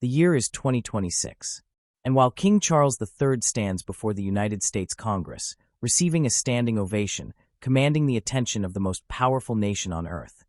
The year is 2026. And while King Charles III stands before the United States Congress, receiving a standing ovation, commanding the attention of the most powerful nation on earth,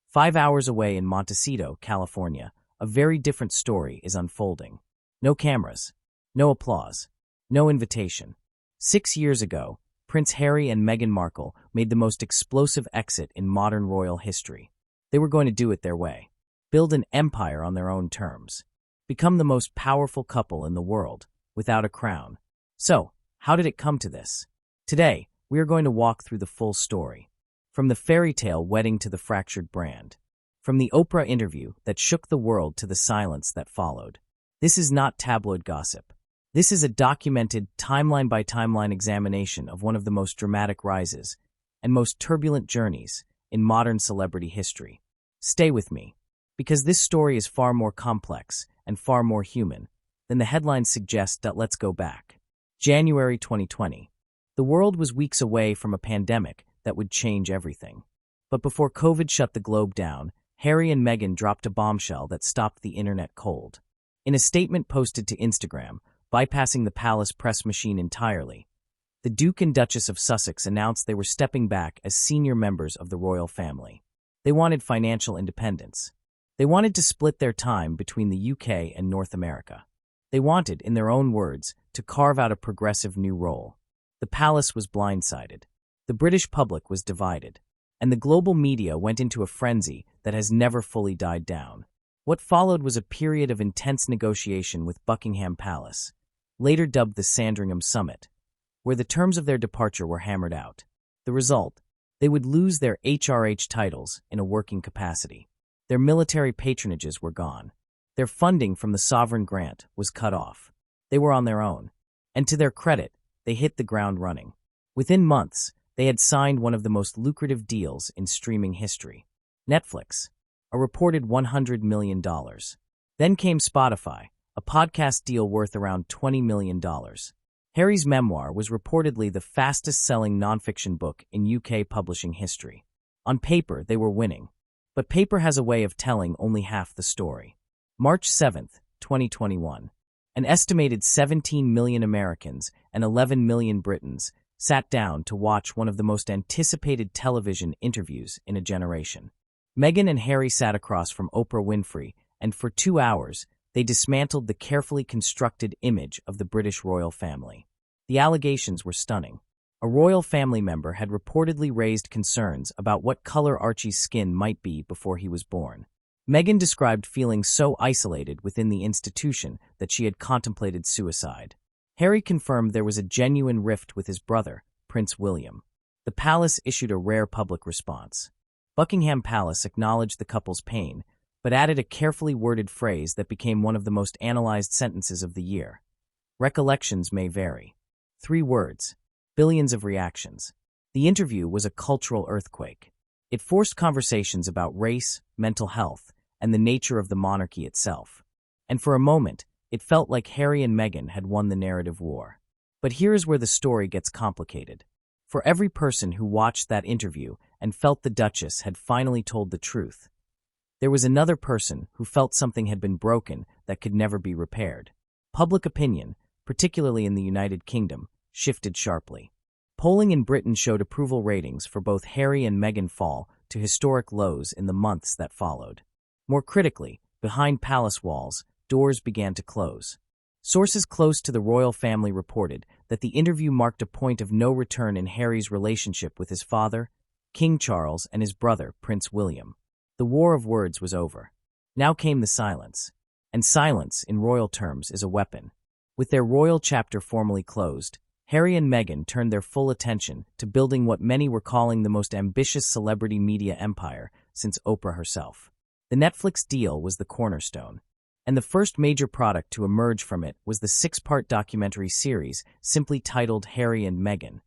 5 hours away in Montecito, California, a very different story is unfolding. No cameras, no applause, no invitation. 6 years ago, Prince Harry and Meghan Markle made the most explosive exit in modern royal history. They were going to do it their way, build an empire on their own terms, become the most powerful couple in the world, without a crown. So, how did it come to this? Today, we are going to walk through the full story. From the fairy tale wedding to the fractured brand. From the Oprah interview that shook the world to the silence that followed. This is not tabloid gossip. This is a documented, timeline-by-timeline examination of one of the most dramatic rises and most turbulent journeys in modern celebrity history. Stay with me, because this story is far more complex and far more human than the headlines suggest. Let's go back. January 2020. The world was weeks away from a pandemic that would change everything. But before COVID shut the globe down, Harry and Meghan dropped a bombshell that stopped the internet cold. In a statement posted to Instagram, bypassing the palace press machine entirely, the Duke and Duchess of Sussex announced they were stepping back as senior members of the royal family. They wanted financial independence. They wanted to split their time between the UK and North America. They wanted, in their own words, to carve out a progressive new role. The palace was blindsided. The British public was divided. And the global media went into a frenzy that has never fully died down. What followed was a period of intense negotiation with Buckingham Palace, later dubbed the Sandringham Summit, where the terms of their departure were hammered out. The result? They would lose their HRH titles in a working capacity. Their military patronages were gone. Their funding from the sovereign grant was cut off. They were on their own. And to their credit, they hit the ground running. Within months, they had signed one of the most lucrative deals in streaming history. Netflix, a reported $100 million. Then came Spotify, a podcast deal worth around $20 million. Harry's memoir was reportedly the fastest-selling nonfiction book in UK publishing history. On paper, they were winning. But paper has a way of telling only half the story. March 7, 2021. An estimated 17 million Americans and 11 million Britons sat down to watch one of the most anticipated television interviews in a generation. Meghan and Harry sat across from Oprah Winfrey, and for 2 hours, they dismantled the carefully constructed image of the British royal family. The allegations were stunning. A royal family member had reportedly raised concerns about what color Archie's skin might be before he was born. Meghan described feeling so isolated within the institution that she had contemplated suicide. Harry confirmed there was a genuine rift with his brother, Prince William. The palace issued a rare public response. Buckingham Palace acknowledged the couple's pain, but added a carefully worded phrase that became one of the most analyzed sentences of the year. Recollections may vary. 3 words. Billions of reactions. The interview was a cultural earthquake. It forced conversations about race, mental health, and the nature of the monarchy itself. And for a moment, it felt like Harry and Meghan had won the narrative war. But here's where the story gets complicated. For every person who watched that interview and felt the Duchess had finally told the truth, there was another person who felt something had been broken that could never be repaired. Public opinion, particularly in the United Kingdom, shifted sharply. Polling in Britain showed approval ratings for both Harry and Meghan fall to historic lows in the months that followed. More critically, behind palace walls, doors began to close. Sources close to the royal family reported that the interview marked a point of no return in Harry's relationship with his father, King Charles, and his brother, Prince William. The war of words was over. Now came the silence. And silence, in royal terms, is a weapon. With their royal chapter formally closed, Harry and Meghan turned their full attention to building what many were calling the most ambitious celebrity media empire since Oprah herself. The Netflix deal was the cornerstone, and the first major product to emerge from it was the 6-part documentary series simply titled Harry and Meghan,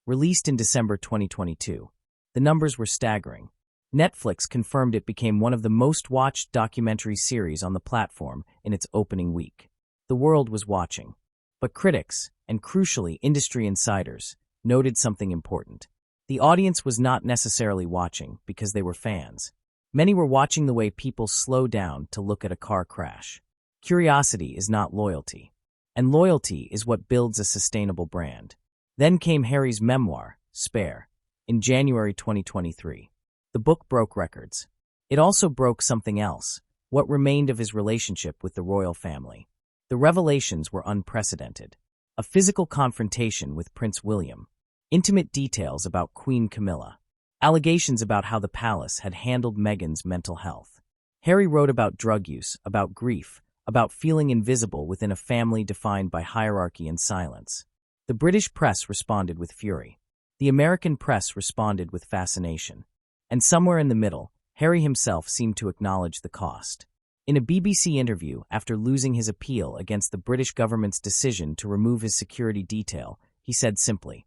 released in December 2022. The numbers were staggering. Netflix confirmed it became one of the most-watched documentary series on the platform in its opening week. The world was watching. But critics, and crucially industry insiders, noted something important. The audience was not necessarily watching because they were fans. Many were watching the way people slow down to look at a car crash. Curiosity is not loyalty. And loyalty is what builds a sustainable brand. Then came Harry's memoir, Spare, in January 2023. The book broke records. It also broke something else, what remained of his relationship with the royal family. The revelations were unprecedented. A physical confrontation with Prince William. Intimate details about Queen Camilla. Allegations about how the palace had handled Meghan's mental health. Harry wrote about drug use, about grief, about feeling invisible within a family defined by hierarchy and silence. The British press responded with fury. The American press responded with fascination. And somewhere in the middle, Harry himself seemed to acknowledge the cost. In a BBC interview, after losing his appeal against the British government's decision to remove his security detail, he said simply,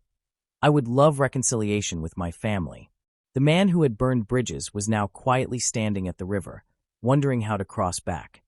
"I would love reconciliation with my family." The man who had burned bridges was now quietly standing at the river, wondering how to cross back.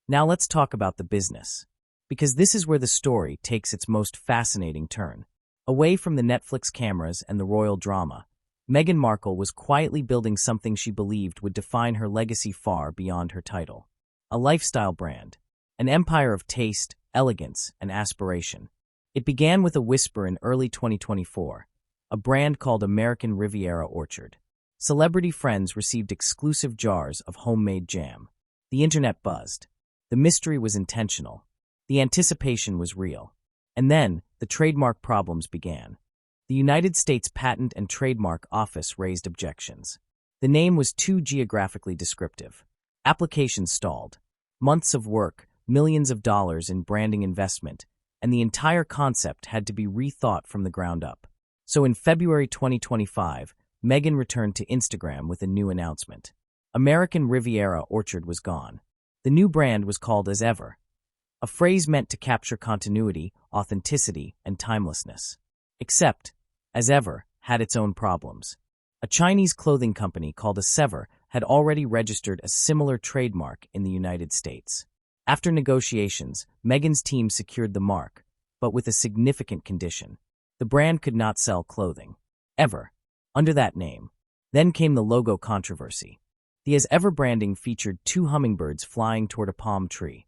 Now let's talk about the business. Because this is where the story takes its most fascinating turn. Away from the Netflix cameras and the royal drama, Meghan Markle was quietly building something she believed would define her legacy far beyond her title. A lifestyle brand. An empire of taste, elegance, and aspiration. It began with a whisper in early 2024, a brand called American Riviera Orchard. Celebrity friends received exclusive jars of homemade jam. The internet buzzed. The mystery was intentional. The anticipation was real. And then, the trademark problems began. The United States Patent and Trademark Office raised objections. The name was too geographically descriptive. Applications stalled. Months of work, millions of dollars in branding investment, and the entire concept had to be rethought from the ground up. So in February 2025, Meghan returned to Instagram with a new announcement. American Riviera Orchard was gone. The new brand was called As Ever, a phrase meant to capture continuity, authenticity, and timelessness. Except, As Ever had its own problems. A Chinese clothing company called Sever had already registered a similar trademark in the United States. After negotiations, Meghan's team secured the mark, but with a significant condition. The brand could not sell clothing, ever, under that name. Then came the logo controversy. The As Ever branding featured two hummingbirds flying toward a palm tree,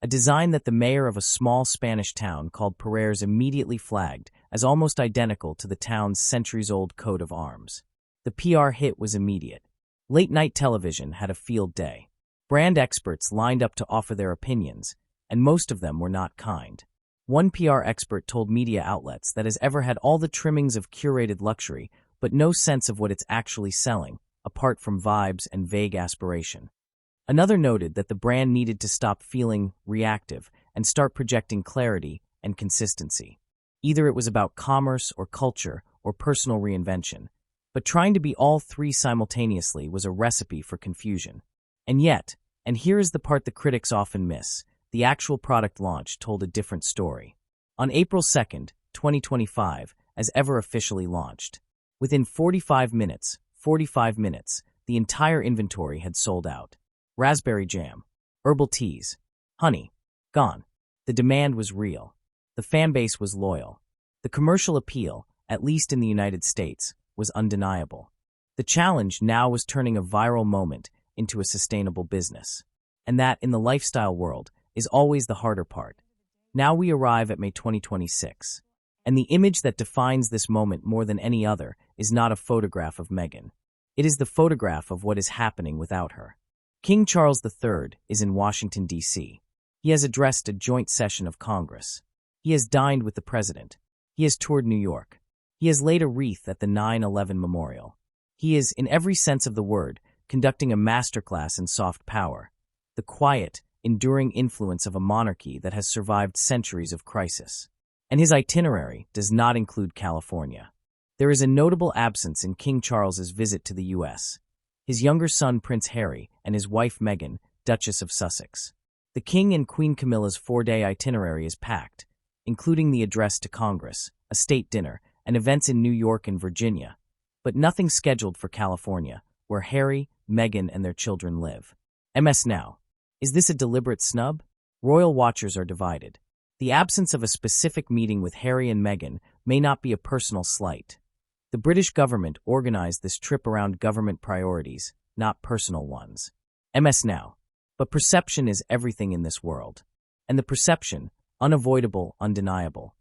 a design that the mayor of a small Spanish town called Pereires immediately flagged as almost identical to the town's centuries-old coat of arms. The PR hit was immediate. Late-night television had a field day. Brand experts lined up to offer their opinions, and most of them were not kind. One PR expert told media outlets that As Ever had all the trimmings of curated luxury, but no sense of what it's actually selling, apart from vibes and vague aspiration. Another noted that the brand needed to stop feeling reactive and start projecting clarity and consistency. Either it was about commerce or culture or personal reinvention, but trying to be all three simultaneously was a recipe for confusion. And yet, and here is the part the critics often miss, the actual product launch told a different story. On April 2nd, 2025, As Ever officially launched. Within 45 minutes, the entire inventory had sold out. Raspberry jam, herbal teas, honey, gone. The demand was real. The fan base was loyal. The commercial appeal, at least in the United States, was undeniable. The challenge now was turning a viral moment into a sustainable business. And that, in the lifestyle world, is always the harder part. Now we arrive at May 2026. And the image that defines this moment more than any other is not a photograph of Meghan. It is the photograph of what is happening without her. King Charles III is in Washington, D.C. He has addressed a joint session of Congress. He has dined with the president. He has toured New York. He has laid a wreath at the 9/11 memorial. He is, in every sense of the word, conducting a masterclass in soft power, the quiet, enduring influence of a monarchy that has survived centuries of crisis. And his itinerary does not include California. There is a notable absence in King Charles's visit to the U.S. His younger son Prince Harry and his wife Meghan, Duchess of Sussex. The King and Queen Camilla's 4-day itinerary is packed, including the address to Congress, a state dinner, and events in New York and Virginia, but nothing scheduled for California, where Harry, Meghan, and their children live. MS Now. Is this a deliberate snub? Royal watchers are divided. The absence of a specific meeting with Harry and Meghan may not be a personal slight. The British government organized this trip around government priorities, not personal ones. MS Now. But perception is everything in this world. And the perception, unavoidable, undeniable,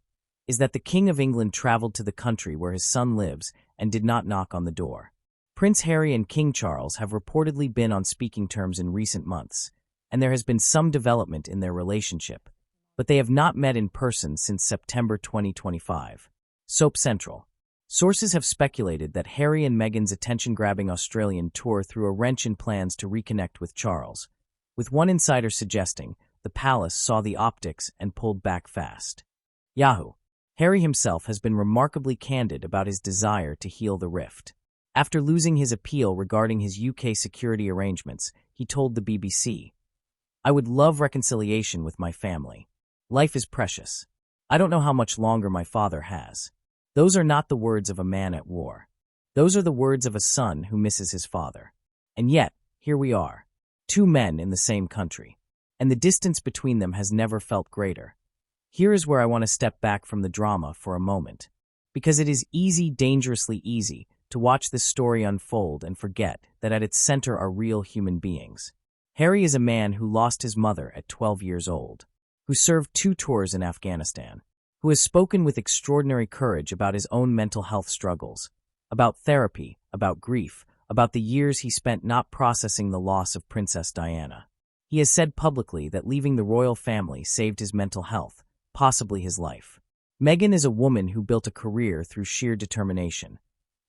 is that the King of England traveled to the country where his son lives and did not knock on the door. Prince Harry and King Charles have reportedly been on speaking terms in recent months, and there has been some development in their relationship, but they have not met in person since September 2025. Soap Central. Sources have speculated that Harry and Meghan's attention-grabbing Australian tour threw a wrench in plans to reconnect with Charles, with one insider suggesting the palace saw the optics and pulled back fast. Yahoo! Harry himself has been remarkably candid about his desire to heal the rift. After losing his appeal regarding his UK security arrangements, he told the BBC, "I would love reconciliation with my family. Life is precious. I don't know how much longer my father has." Those are not the words of a man at war. Those are the words of a son who misses his father. And yet, here we are, two men in the same country, and the distance between them has never felt greater. Here is where I want to step back from the drama for a moment, because it is easy, dangerously easy, to watch this story unfold and forget that at its center are real human beings. Harry is a man who lost his mother at 12 years old, who served 2 tours in Afghanistan, who has spoken with extraordinary courage about his own mental health struggles, about therapy, about grief, about the years he spent not processing the loss of Princess Diana. He has said publicly that leaving the royal family saved his mental health, possibly his life. Meghan is a woman who built a career through sheer determination,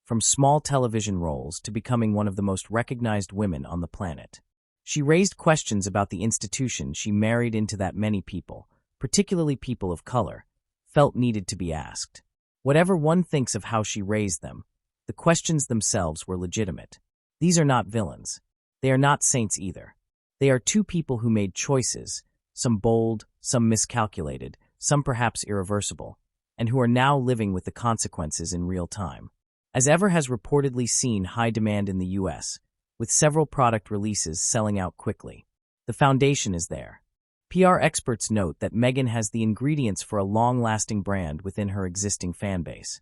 from small television roles to becoming one of the most recognized women on the planet. She raised questions about the institution she married into that many people, particularly people of color, felt needed to be asked. Whatever one thinks of how she raised them, the questions themselves were legitimate. These are not villains. They are not saints either. They are 2 people who made choices, some bold, some miscalculated, some perhaps irreversible, and who are now living with the consequences in real time. As ever has reportedly seen high demand in the US, with several product releases selling out quickly. The foundation is there. PR experts note that Meghan has the ingredients for a long-lasting brand within her existing fanbase.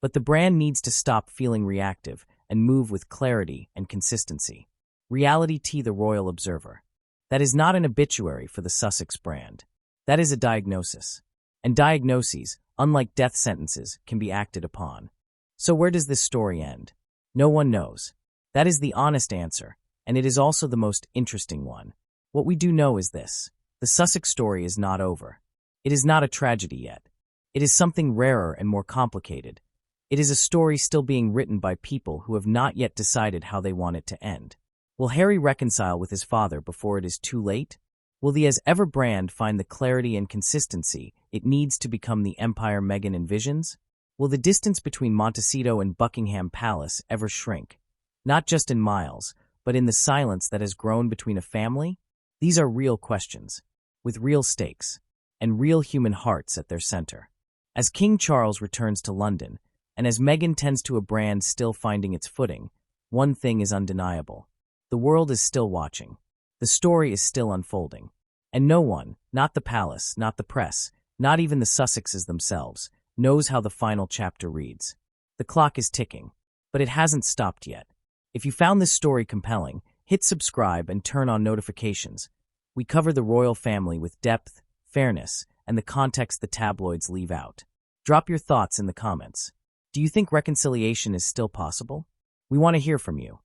But the brand needs to stop feeling reactive and move with clarity and consistency. Reality T. The Royal Observer. That is not an obituary for the Sussex brand. That is a diagnosis. And diagnoses, unlike death sentences, can be acted upon. So where does this story end? No one knows. That is the honest answer, and it is also the most interesting one. What we do know is this. The Sussex story is not over. It is not a tragedy yet. It is something rarer and more complicated. It is a story still being written by people who have not yet decided how they want it to end. Will Harry reconcile with his father before it is too late? Will the as-ever brand find the clarity and consistency it needs to become the empire Meghan envisions? Will the distance between Montecito and Buckingham Palace ever shrink? Not just in miles, but in the silence that has grown between a family? These are real questions, with real stakes, and real human hearts at their center. As King Charles returns to London, and as Meghan tends to a brand still finding its footing, one thing is undeniable. The world is still watching. The story is still unfolding. And no one, not the palace, not the press, not even the Sussexes themselves, knows how the final chapter reads. The clock is ticking, but it hasn't stopped yet. If you found this story compelling, hit subscribe and turn on notifications. We cover the royal family with depth, fairness, and the context the tabloids leave out. Drop your thoughts in the comments. Do you think reconciliation is still possible? We want to hear from you.